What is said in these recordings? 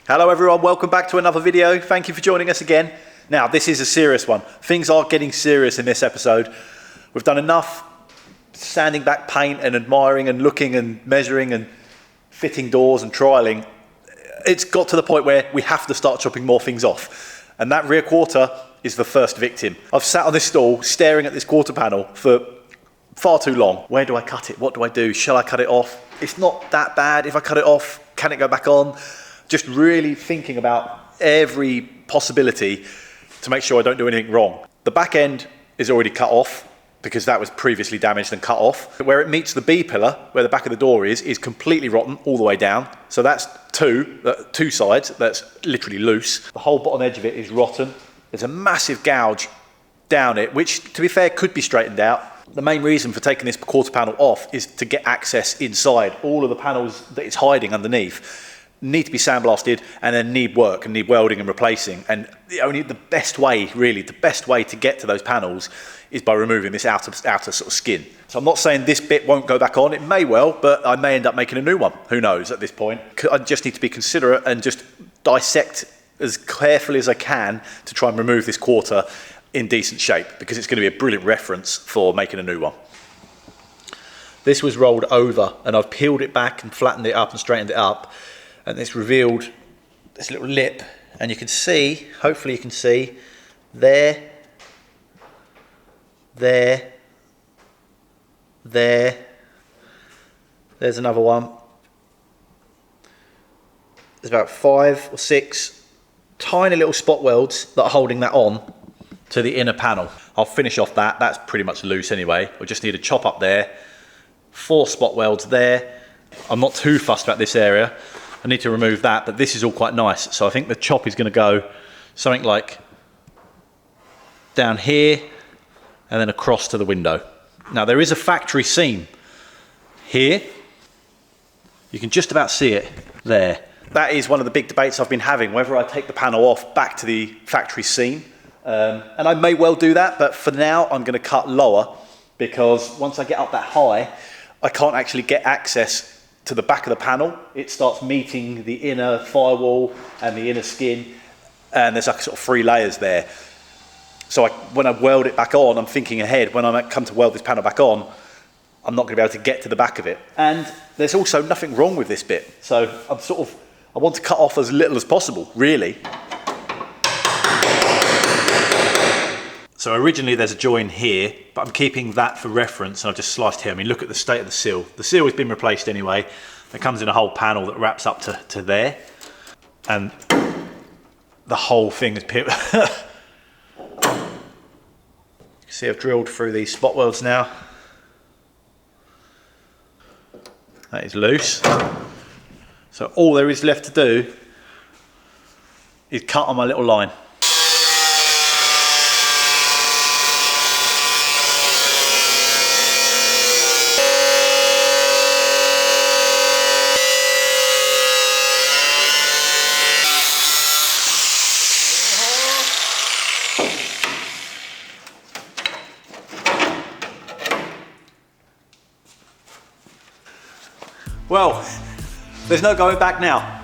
Hello everyone, welcome back to another video. Thank you for joining us again. Now this is a serious one. Things are getting serious in this episode. We've done enough sanding back paint and admiring and looking and measuring and fitting doors and trialing. It's got to the point where we have to start chopping more things off. And that rear quarter is the first victim. I've sat on this stall staring at this quarter panel for far too long. Where do I cut it? What do I do? Shall I cut it off? It's not that bad. If I cut it off, can it go back on? Just really thinking about every possibility to make sure I don't do anything wrong. The back end is already cut off because that was previously damaged and cut off. Where it meets the B pillar, where the back of the door is completely rotten all the way down. So that's two sides, that's literally loose. The whole bottom edge of it is rotten. There's a massive gouge down it, which to be fair could be straightened out. The main reason for taking this quarter panel off is to get access inside. All of the panels that it's hiding underneath need to be sandblasted and then need work and need welding and replacing. And the best way to get to those panels is by removing this outer sort of skin. So I'm not saying this bit won't go back on, it may well, but I may end up making a new one. Who knows at this point? I just need to be considerate and just dissect as carefully as I can to try and remove this quarter in decent shape, because it's going to be a brilliant reference for making a new one. This was rolled over and I've peeled it back and flattened it up and straightened it up. And it's revealed this little lip, and you can see, hopefully you can see, there's another one. There's about 5 or 6 tiny little spot welds that are holding that on to the inner panel. I'll finish off that, that's pretty much loose anyway. We'll just need a chop up there, 4 spot welds there. I'm not too fussed about this area. I need to remove that, but this is all quite nice. So I think the chop is going to go something like down here and then across to the window. Now there is a factory seam here. You can just about see it there. That is one of the big debates I've been having, whether I take the panel off back to the factory seam. And I may well do that, but for now I'm going to cut lower, because once I get up that high, I can't actually get access to the back of the panel. It starts meeting the inner firewall and the inner skin, and there's like sort of 3 layers there. So when I weld it back on, I'm thinking ahead. When I come to weld this panel back on, I'm not going to be able to get to the back of it. And there's also nothing wrong with this bit. So I want to cut off as little as possible, really. So originally there's a join here, but I'm keeping that for reference, and I've just sliced here. I mean, look at the state of the seal. The seal has been replaced anyway. It comes in a whole panel that wraps up to there. And the whole thing is peeled. You can see I've drilled through these spot welds now. That is loose. So all there is left to do is cut on my little line. Well, there's no going back now.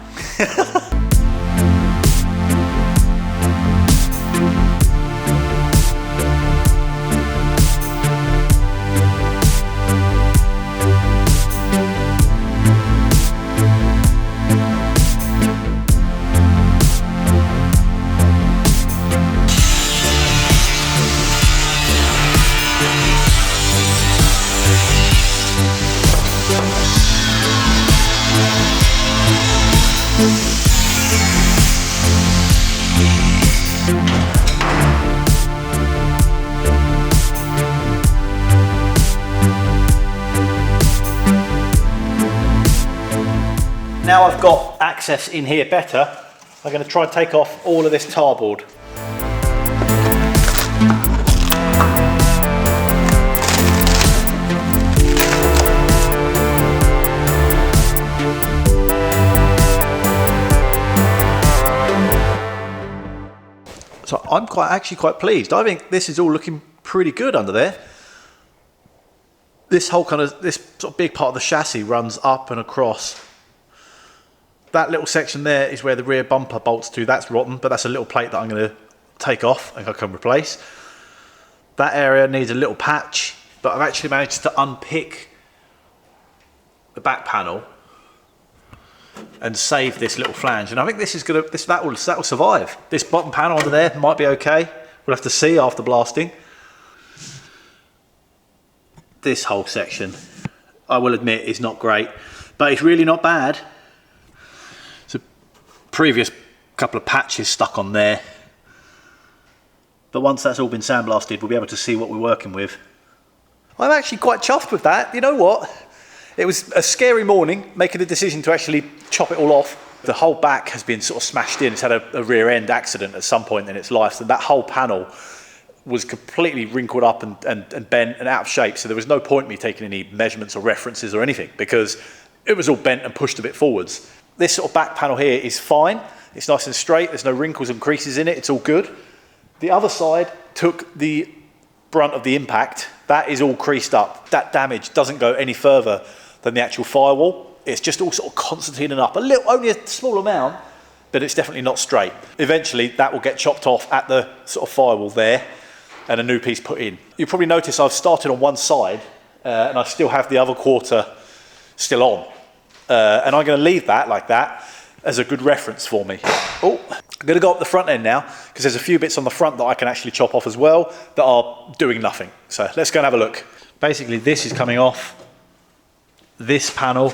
Now I've got access in here better, I'm going to try and take off all of this tarboard. So I'm actually quite pleased. I think this is all looking pretty good under there. This whole this sort of big part of the chassis runs up and across That little section there is where the rear bumper bolts to. That's rotten, but that's a little plate that I'm going to take off and I can replace. That area needs a little patch, but I've actually managed to unpick the back panel and save this little flange. And I think this is going to, that will survive. This bottom panel under there might be okay. We'll have to see after blasting. This whole section, I will admit, is not great, but it's really not bad. So previous couple of patches stuck on there, but once that's all been sandblasted, we'll be able to see what we're working with. I'm actually quite chuffed with that. You know what? It was a scary morning making the decision to actually chop it all off. The whole back has been sort of smashed in. It's had a rear end accident at some point in its life, so that whole panel was completely wrinkled up and bent and out of shape. So there was no point in me taking any measurements or references or anything because it was all bent and pushed a bit forwards. This sort of back panel here is fine. It's nice and straight. There's no wrinkles and creases in it. It's all good. The other side took the brunt of the impact. That is all creased up. That damage doesn't go any further than the actual firewall. It's just all sort of concertining up a little, only a small amount, but it's definitely not straight. Eventually that will get chopped off at the sort of firewall there and a new piece put in. You'll probably notice I've started on one side and I still have the other quarter still on. And I'm going to leave that like that as a good reference for me. Oh, I'm going to go up the front end now because there's a few bits on the front that I can actually chop off as well that are doing nothing. So let's go and have a look. Basically this is coming off. This panel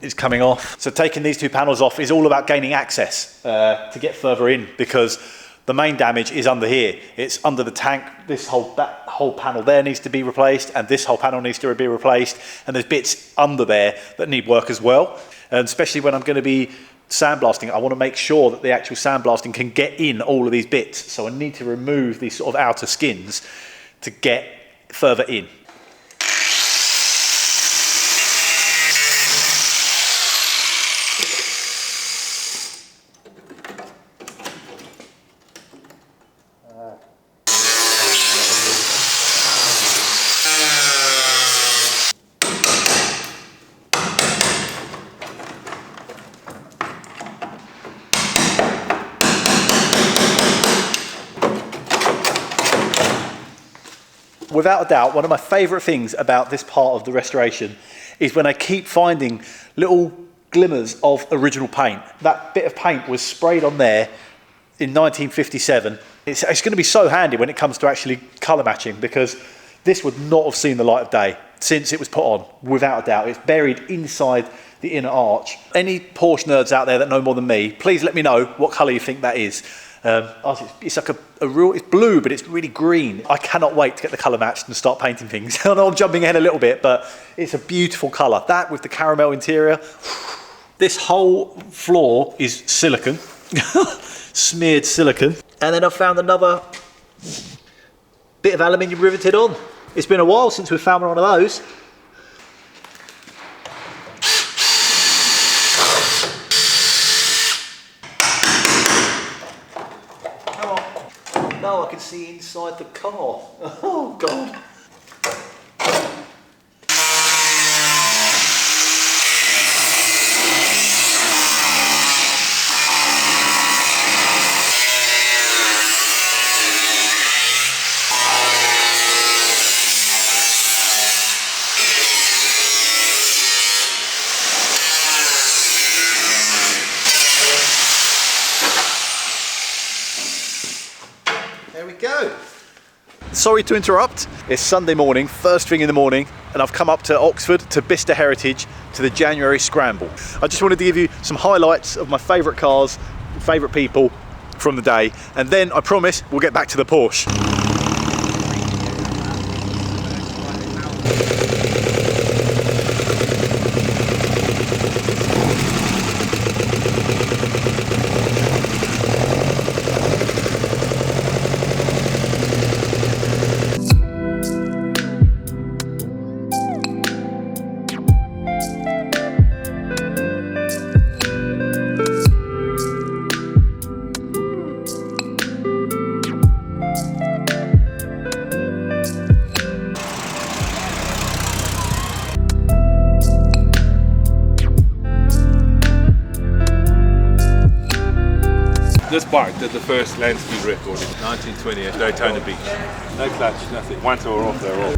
is coming off. So taking these two panels off is all about gaining access to get further in because the main damage is under here. It's under the tank. That whole panel there needs to be replaced and this whole panel needs to be replaced. And there's bits under there that need work as well. And especially when I'm going to be sandblasting, I want to make sure that the actual sandblasting can get in all of these bits. So I need to remove these sort of outer skins to get further in. Without a doubt, one of my favourite things about this part of the restoration is when I keep finding little glimmers of original paint. That bit of paint was sprayed on there in 1957. It's going to be so handy when it comes to actually colour matching because this would not have seen the light of day since it was put on, without a doubt. It's buried inside the inner arch. Any Porsche nerds out there that know more than me, please let me know what colour you think that is. It's like a real, it's blue, but it's really green. I cannot wait to get the colour matched and start painting things. I know I'm jumping ahead a little bit, but it's a beautiful colour. That with the caramel interior. This whole floor is silicone, smeared silicone. And then I've found another bit of aluminium riveted on. It's been a while since we've found one of those. No, I can see inside the car. Oh, God. There we go. Sorry to interrupt. It's Sunday morning, first thing in the morning, and I've come up to Oxford, to Bicester Heritage, to the January Scramble. I just wanted to give you some highlights of my favourite cars, favourite people from the day, and then I promise we'll get back to the Porsche. This bike did the first land speed record in 1920 at Daytona Beach. No clutch, nothing. Once they were off, they were off.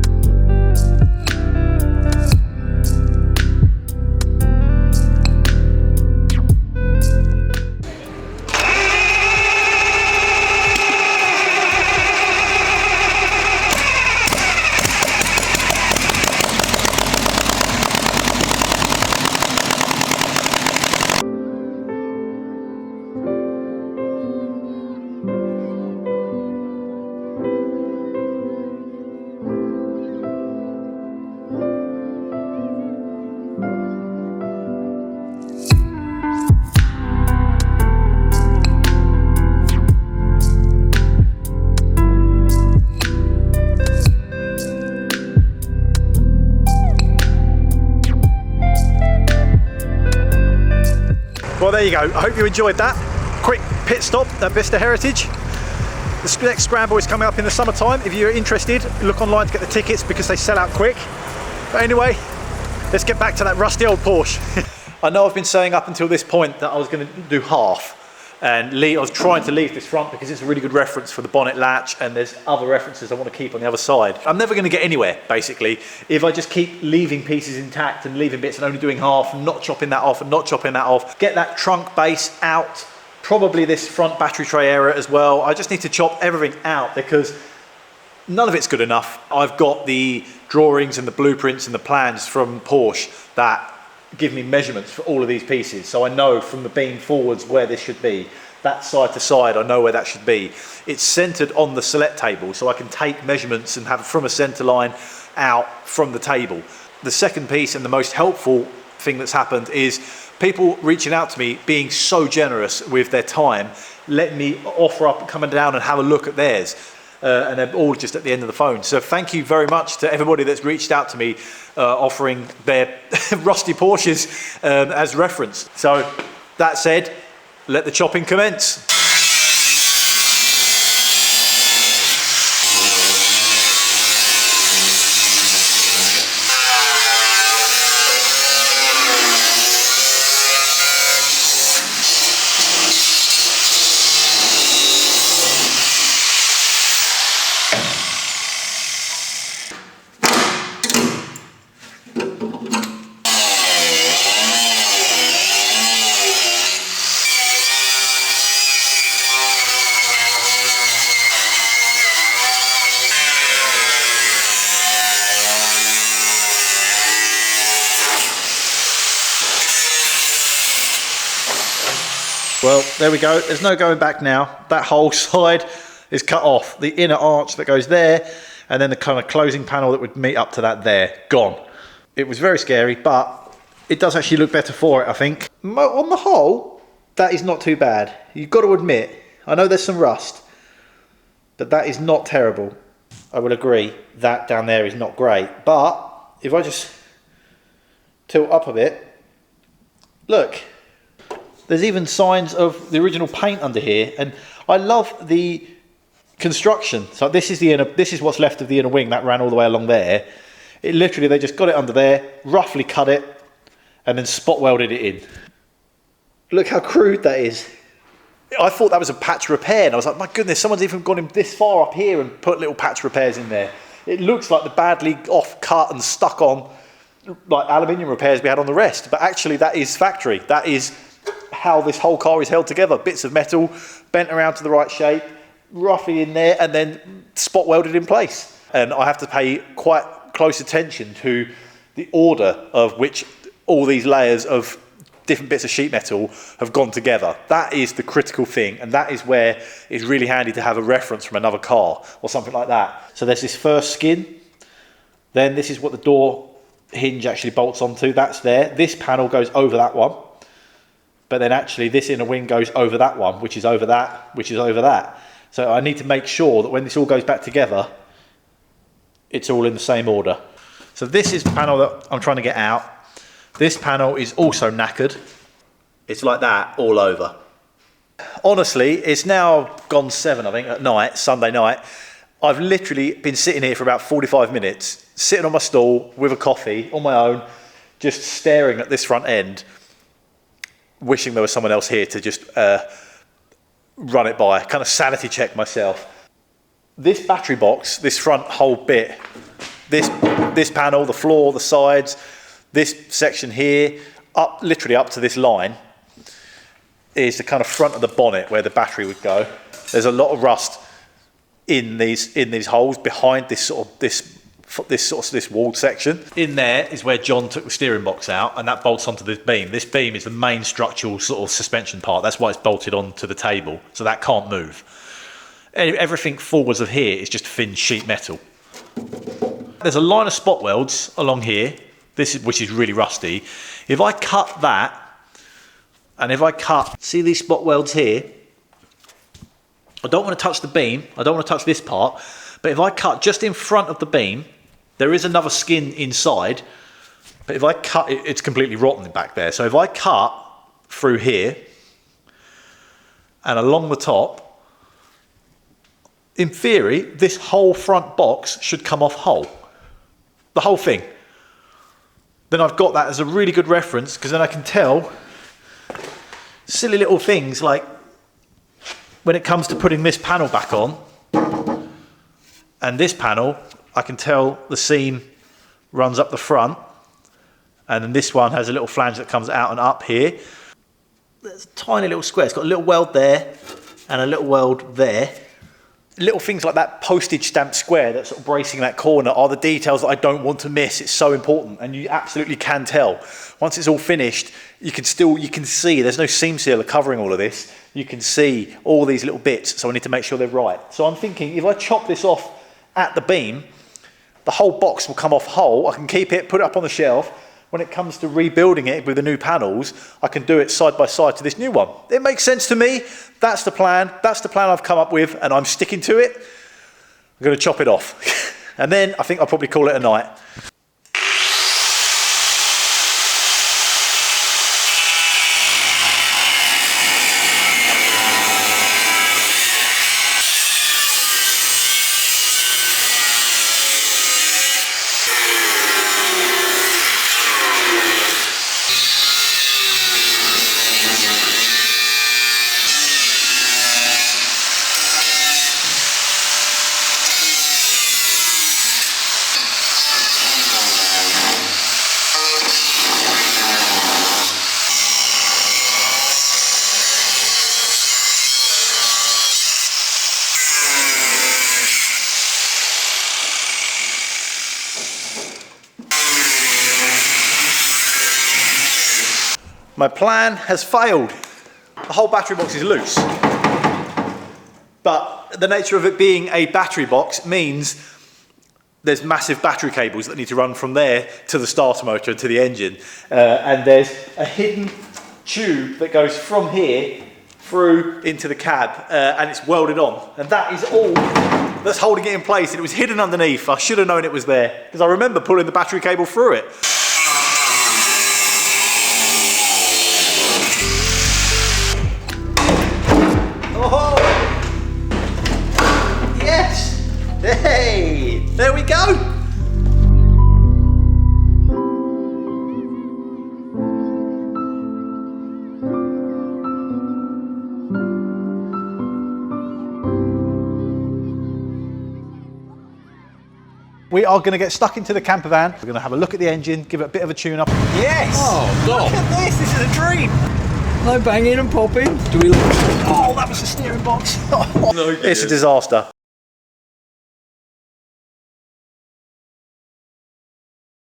Well, there you go. I hope you enjoyed that. Quick pit stop at Vista Heritage. The next scramble is coming up in the summertime. If you're interested, look online to get the tickets because they sell out quick. But anyway, let's get back to that rusty old Porsche. I know I've been saying up until this point that I was going to do half. And I was trying to leave this front because it's a really good reference for the bonnet latch, and there's other references I want to keep on the other side. I'm never going to get anywhere, basically, if I just keep leaving pieces intact and leaving bits and only doing half and not chopping that off and not chopping that off. Get that trunk base out, probably this front battery tray area as well. I just need to chop everything out because none of it's good enough. I've got the drawings and the blueprints and the plans from Porsche that give me measurements for all of these pieces, so I know from the beam forwards where this should be. That side to side, I know where that should be. It's centered on the select table, so I can take measurements and have it from a center line out from the table. The second piece and the most helpful thing that's happened is people reaching out to me, being so generous with their time, letting me offer up coming down and have a look at theirs. And they're all just at the end of the phone. So thank you very much to everybody that's reached out to me offering their rusty Porsches as reference. So that said, let the chopping commence. Well, there we go. There's no going back now. That whole side is cut off. The inner arch that goes there, and then the kind of closing panel that would meet up to that there, gone. It was very scary, but it does actually look better for it, I think. On the whole, that is not too bad. You've got to admit, I know there's some rust, but that is not terrible. I will agree, that down there is not great. But if I just tilt up a bit, look. There's even signs of the original paint under here, and I love the construction. So this is the inner, this is what's left of the inner wing that ran all the way along there. It literally, they just got it under there, roughly cut it, and then spot welded it in. Look how crude that is. I thought that was a patch repair, and I was like, my goodness, someone's even gone in this far up here and put little patch repairs in there. It looks like the badly off cut and stuck on like aluminium repairs we had on the rest, but actually that is factory. That is how this whole car is held together. Bits of metal bent around to the right shape, roughly in there, and then spot welded in place. And I have to pay quite close attention to the order of which all these layers of different bits of sheet metal have gone together. That is the critical thing, and that is where it's really handy to have a reference from another car or something like that. So there's this first skin, then this is what the door hinge actually bolts onto. That's there. This panel goes over that one, but then actually this inner wing goes over that one, which is over that, which is over that. So I need to make sure that when this all goes back together, it's all in the same order. So this is the panel that I'm trying to get out. This panel is also knackered. It's like that all over. Honestly, it's now gone 7, I think, at night, Sunday night. I've literally been sitting here for about 45 minutes, sitting on my stool with a coffee on my own, just staring at this front end, wishing there was someone else here to just run it by, kind of sanity check myself. This battery box, this front whole bit, this panel, the floor, the sides, this section here, literally up to this line, is the kind of front of the bonnet where the battery would go. There's a lot of rust in these holes behind this walled section. In there is where John took the steering box out, and that bolts onto this beam. This beam is the main structural sort of suspension part. That's why it's bolted onto the table, so that can't move. Everything forwards of here is just thin sheet metal. There's a line of spot welds along here, which is really rusty. If I cut that, and if I cut, see these spot welds here? I don't want to touch the beam, I don't want to touch this part, but if I cut just in front of the beam, there is another skin inside, but if I cut, it's completely rotten back there. So if I cut through here, and along the top, in theory, this whole front box should come off whole. The whole thing. Then I've got that as a really good reference, because then I can tell silly little things like when it comes to putting this panel back on, and this panel, I can tell the seam runs up the front, and then this one has a little flange that comes out and up here. There's a tiny little square. It's got a little weld there and a little weld there. Little things like that postage stamp square that's sort of bracing that corner are the details that I don't want to miss. It's so important, and you absolutely can tell. Once it's all finished, you can see there's no seam sealer covering all of this. You can see all these little bits, so I need to make sure they're right. So I'm thinking if I chop this off at the beam, the whole box will come off whole. I can keep it, put it up on the shelf. When it comes to rebuilding it with the new panels, I can do it side by side to this new one. It makes sense to me. That's the plan. That's the plan I've come up with, and I'm sticking to it. I'm going to chop it off. And then I think I'll probably call it a night. My plan has failed. The whole battery box is loose. But the nature of it being a battery box means there's massive battery cables that need to run from there to the starter motor and to the engine. And there's a hidden tube that goes from here through into the cab, and it's welded on. And that is all that's holding it in place. And it was hidden underneath. I should have known it was there, because I remember pulling the battery cable through it. Oh, yes! Hey, there we go! We are going to get stuck into the camper van. We're going to have a look at the engine, give it a bit of a tune up. Yes! Oh, God! Look at this, this is a dream! No banging and popping. Do we look? Oh, that was the steering box. No, It's a disaster.